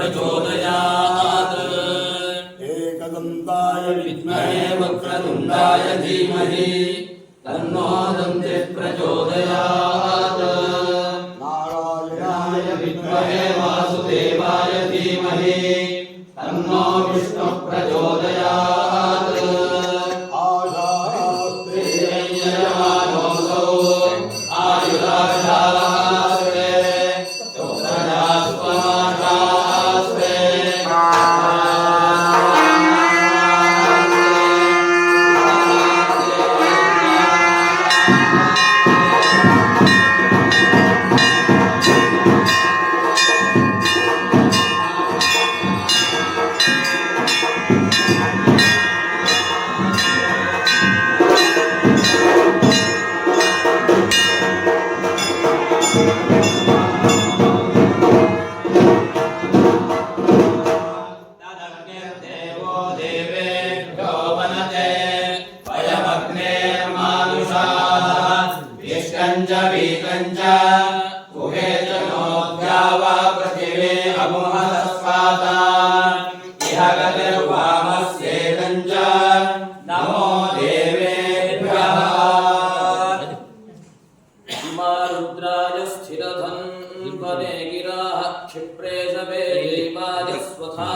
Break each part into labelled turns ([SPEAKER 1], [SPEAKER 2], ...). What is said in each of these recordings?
[SPEAKER 1] प्रचोदयात्
[SPEAKER 2] एकदन्ताय
[SPEAKER 1] विद्महे वक्रतुण्डाय धीमहि तन्नो दन्तिः प्रचोदयात्
[SPEAKER 2] नारायणाय
[SPEAKER 1] विद्महे वासुदेवाय धीमहि तन्नो विष्णुः प्रचोदयात्
[SPEAKER 2] आशास्ते
[SPEAKER 1] यजमानोऽसौ आयुराशास्ते पुत्रजास्त्वमाशास्ते तदग्निर्देवो देवेभ्यो वनते वयमग्नेर्मानुषाः विष्कञ्च वीकञ्च उभे च नोऽद्या वा पृथिवी अमुहस्वाता इह गतिर्वामस्येकञ्च नमो देवेभ्यः इमा रुद्राय स्थिरधन्वने गिराः क्षिप्रेशवे देवाय स्वधा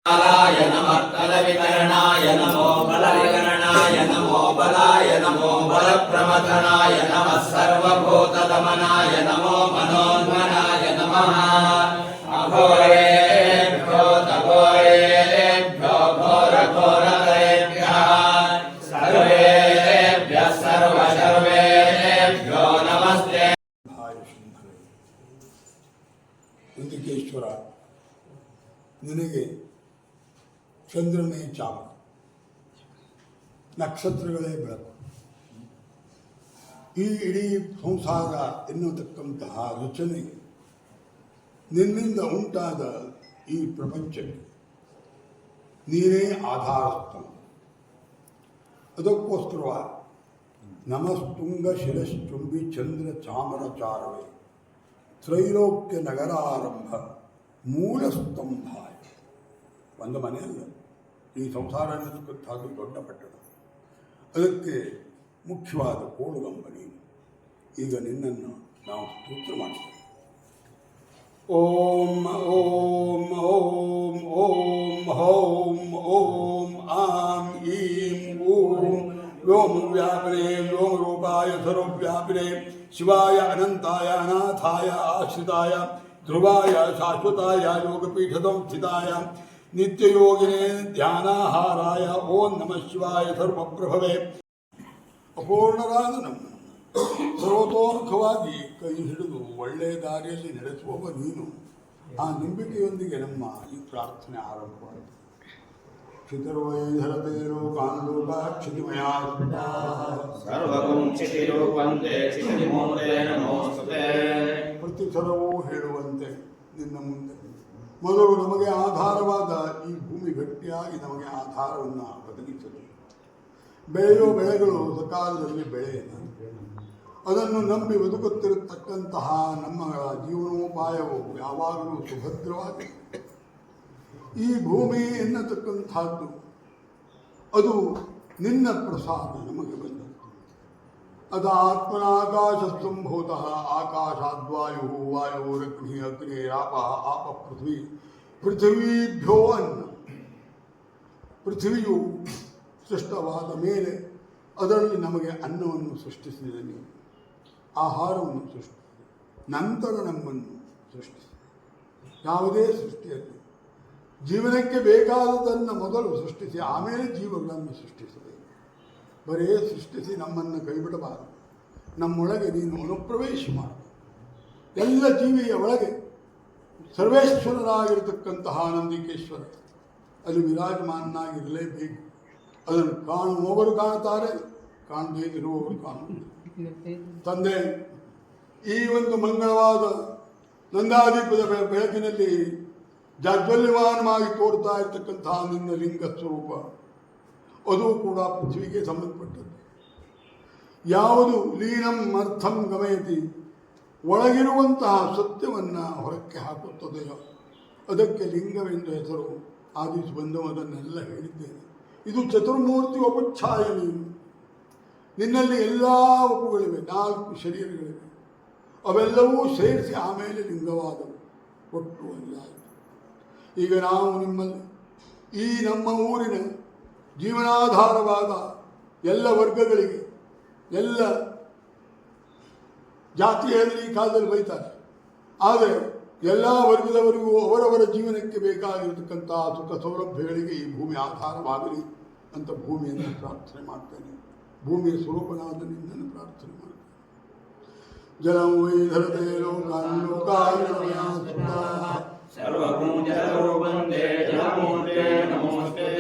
[SPEAKER 1] बलाय नमः बलविकरणाय नमो बलविकरणाय नमो बलाय नमो बलप्रमथनाय नमः सर्वभूतदमनाय नमो मनोन्मनाय नमः अघोरेभ्यो तघोरेभ्यो घोरघोरकरेभ्यः सर्वेभ्यः सर्वशर्वेभ्यो नमस्ते
[SPEAKER 2] ನಂದಿಕೇಶ್ವರ ನಿನಗೆ ಚಂದ್ರನೇ ಚಾಮ, ನಕ್ಷತ್ರಗಳೇ ಬೆಳಕು. ಈ ಇಡೀ ಸಂಸಾರ ಎನ್ನುತಕ್ಕಂತಹ ರಚನೆ ನಿನ್ನಿಂದ ಉಂಟಾದ ಈ ಪ್ರಪಂಚಕ್ಕೆ ನೀನೇ ಆಧಾರಸ್ತಂಭ. ಅದಕ್ಕೋಸ್ಕರವಾಗಿ ನಮಸ್ತುಂಗ ಶಿರಶ್ಚುಂಬಿ ಚಂದ್ರ ಚಾಮರಚಾರವೇ ತ್ರೈಲೋಕ್ಯ ನಗರಾರಂಭ ಮೂಲಸ್ತಂಭಾಯ. ಒಂದು ಮನೆಯಲ್ಲ, ಈ ಸಂಸಾರ ಅನ್ನತಕ್ಕಂಥದ್ದು ದೊಡ್ಡ ಪಟ್ಟಣ. ಅದಕ್ಕೆ ಮುಖ್ಯವಾದ ಕೋಳುಗಂಬ ನೀನು. ಈಗ ನಿನ್ನನ್ನು ನಾವು ಸ್ತೋತ್ರ ಮಾಡ್ತೇವೆ. ಓಂ ಓಂ ಓಂ ಓಂ ಹೌಂ ಓಂ ಆಂ ಈಂ ಊಂ ವ್ಯೋಮ ವ್ಯಾಪಿನೇ ವ್ಯೋಮ ರೂಪಾಯ ಸರ್ವವ್ಯಾಪಿನೇ ಶಿವಾಯ ಅನಂತಾಯ ಅನಾಥಾಯ ಆಶ್ರಿತಾಯ ಧ್ರುವಾಯ ಶಾಶ್ವತಾಯ ಯೋಗಪೀಠಸಂಸ್ಥಿತಾಯ ನಿತ್ಯಯೋಗಿನೇ ಧ್ಯಾನಾಹಾರಾಯ ಓಂ ನಮಃ ಶಿವಾಯ ಸರ್ವಪ್ರಭವೇ. ಅಪೂರ್ಣರಾದ ನಮ್ಮ ಸರ್ವತೋಮುಖವಾಗಿ ಕೈ ಹಿಡಿದು ಒಳ್ಳೆಯ ದಾರಿಯಲ್ಲಿ ನಡೆಸುವವ ನೀನು. ಆ ನಂಬಿಕೆಯೊಂದಿಗೆ ನಮ್ಮ ಈ ಪ್ರಾರ್ಥನೆ ಆರಂಭವಾಯಿತು. ಕ್ಷಿತಿರ್ವೈಧರತೆ ಲೋಕಾನ್ಲೋಕ ಕ್ಷಿತಿಮಯಾ
[SPEAKER 1] ಸರ್ವಗುಂ ಕ್ಷಿತಿರೂಪಂತೆ ಕ್ಷಿತಿಮೂರ್ತೆ ನಮೋಸ್ತುತೇ.
[SPEAKER 2] ಪ್ರತಿ ಸಲವೂ ಹೇಳುವಂತೆ ನಿನ್ನ ಮುಂದೆ ಮೊದಲು ನಮಗೆ ಆಧಾರವಾದ ಈ ಭೂಮಿ ಗಟ್ಟಿಯಾಗಿ ನಮಗೆ ಆಧಾರವನ್ನು ಒದಗಿಸಲಿ. ಬೆಳೆಯೋ ಬೆಳೆಗಳು ಸಕಾಲದಲ್ಲಿ ಬೆಳೆಯಲ್ಲ. ಅದನ್ನು ನಂಬಿ ಬದುಕುತ್ತಿರತಕ್ಕಂತಹ ನಮ್ಮ ಜೀವನೋಪಾಯವು ಯಾವಾಗಲೂ ಸುಭದ್ರವಾಗಿ. ಈ ಭೂಮಿ ಎನ್ನತಕ್ಕಂಥದ್ದು ಅದು ನಿನ್ನ ಪ್ರಸಾದ ನಮಗೆ ಬಂದದ್ದು. ಅದ ಆತ್ಮನಾಕಾಶ ಸಂಭೂತ ಆಕಾಶಾದ್ವಾಯು ವಾಯುರಗ್ನಿ ಅಗ್ನೇರಾಪ ಆಪ ಪೃಥ್ವಿ ಪೃಥ್ವೀಭ್ಯೋ ಅನ್ನ. ಪೃಥ್ವಿಯು ಸೃಷ್ಟವಾದ ಮೇಲೆ ಅದರಲ್ಲಿ ನಮಗೆ ಅನ್ನವನ್ನು ಸೃಷ್ಟಿಸಿದ ನೀವು, ಆಹಾರವನ್ನು ಸೃಷ್ಟಿಸಿದೆ, ನಂತರ ನಮ್ಮನ್ನು ಸೃಷ್ಟಿಸಿದೆ. ಯಾವುದೇ ಸೃಷ್ಟಿಯಲ್ಲಿ ಜೀವನಕ್ಕೆ ಬೇಕಾದದನ್ನು ಮೊದಲು ಸೃಷ್ಟಿಸಿ ಆಮೇಲೆ ಜೀವಗಳನ್ನು ಸೃಷ್ಟಿಸಬೇಕು. ಬರೇ ಸೃಷ್ಟಿಸಿ ನಮ್ಮನ್ನು ಕೈಬಿಡಬಾರದು. ನಮ್ಮೊಳಗೆ ನೀನು ಅನುಪ್ರವೇಶ ಮಾಡು. ಎಲ್ಲ ಜೀವಿಯ ಒಳಗೆ ಸರ್ವೇಶ್ವರನಾಗಿರತಕ್ಕಂತಹ ನಂದಿಕೇಶ್ವರ ಅಲ್ಲಿ ವಿರಾಜಮಾನನಾಗಿರಲೇಬೇಕು. ಅದನ್ನು ಕಾಣುವವರು ಕಾಣುತ್ತಾರೆ, ಕಾಣದೇ ಇರುವವರು ಕಾಣುತ್ತಾರೆ. ತಂದೆ, ಈ ಒಂದು ಮಂಗಳವಾದ ನಂದಾದೀಪದ ಬೆಳಕಿನಲ್ಲಿ ಜಾಜ್ವಲ್ಯಮಾನವಾಗಿ ತೋರ್ತಾ ಇರತಕ್ಕಂತಹ ನಿನ್ನ ಲಿಂಗ ಸ್ವರೂಪ ಅದು ಕೂಡ ಪೃಥ್ವಿಗೆ ಸಂಬಂಧಪಟ್ಟದ್ದು. ಯಾವುದು ಲೀನಂ ಅರ್ಥಂ ಗಮಯತಿ, ಒಳಗಿರುವಂತಹ ಸತ್ಯವನ್ನು ಹೊರಕ್ಕೆ ಹಾಕುತ್ತದೆಯೋ ಅದಕ್ಕೆ ಲಿಂಗವೆಂದು ಹೆಸರು. ಆದಿಸ್ ಬಂದವು ಅದನ್ನೆಲ್ಲ ಹೇಳಿದ್ದೇನೆ. ಇದು ಚತುರ್ಮೂರ್ತಿ ಉಪಚ್ಛಾಯ. ನಿನ್ನಲ್ಲಿ ಎಲ್ಲ ಉಪಗಳಿವೆ, 4 ಶರೀರಗಳಿವೆ, ಅವೆಲ್ಲವೂ ಸೇರಿಸಿ ಆಮೇಲೆ ಲಿಂಗವಾದವು, ಒಟ್ಟು ಒಂದಾಯಿತು. ಈಗ ನಾವು ನಿಮ್ಮಲ್ಲಿ ಈ ನಮ್ಮ ಊರಿನ ಜೀವನಾಧಾರವಾದ ಎಲ್ಲ ವರ್ಗಗಳಿಗೆ, ಎಲ್ಲ ಜಾತಿಯಲ್ಲಿ ಈ ಕಾಲದಲ್ಲಿ ಬೈತಾರೆ, ಆದರೆ ಎಲ್ಲ ವರ್ಗದವರಿಗೂ ಅವರವರ ಜೀವನಕ್ಕೆ ಬೇಕಾಗಿರತಕ್ಕಂಥ ಸುಖ ಸೌಲಭ್ಯಗಳಿಗೆ ಈ ಭೂಮಿ ಆಧಾರವಾಗಲಿ ಅಂತ ಭೂಮಿಯನ್ನು ಪ್ರಾರ್ಥನೆ ಮಾಡ್ತೇನೆ. ಭೂಮಿಯ ಸ್ವರೂಪನಾದ ನಿನ್ನನ್ನು ಪ್ರಾರ್ಥನೆ ಮಾಡ್ತೇನೆ. ಜಲಂ ವೈಧರತೆ ಲೋಕಾನ್ ಲೋಕಾನ್
[SPEAKER 1] ಸರ್ವಭೂತ ಸರ್ವವಂದೇ ನಮೋಸ್ತೇ ನಮೋಸ್ತೇ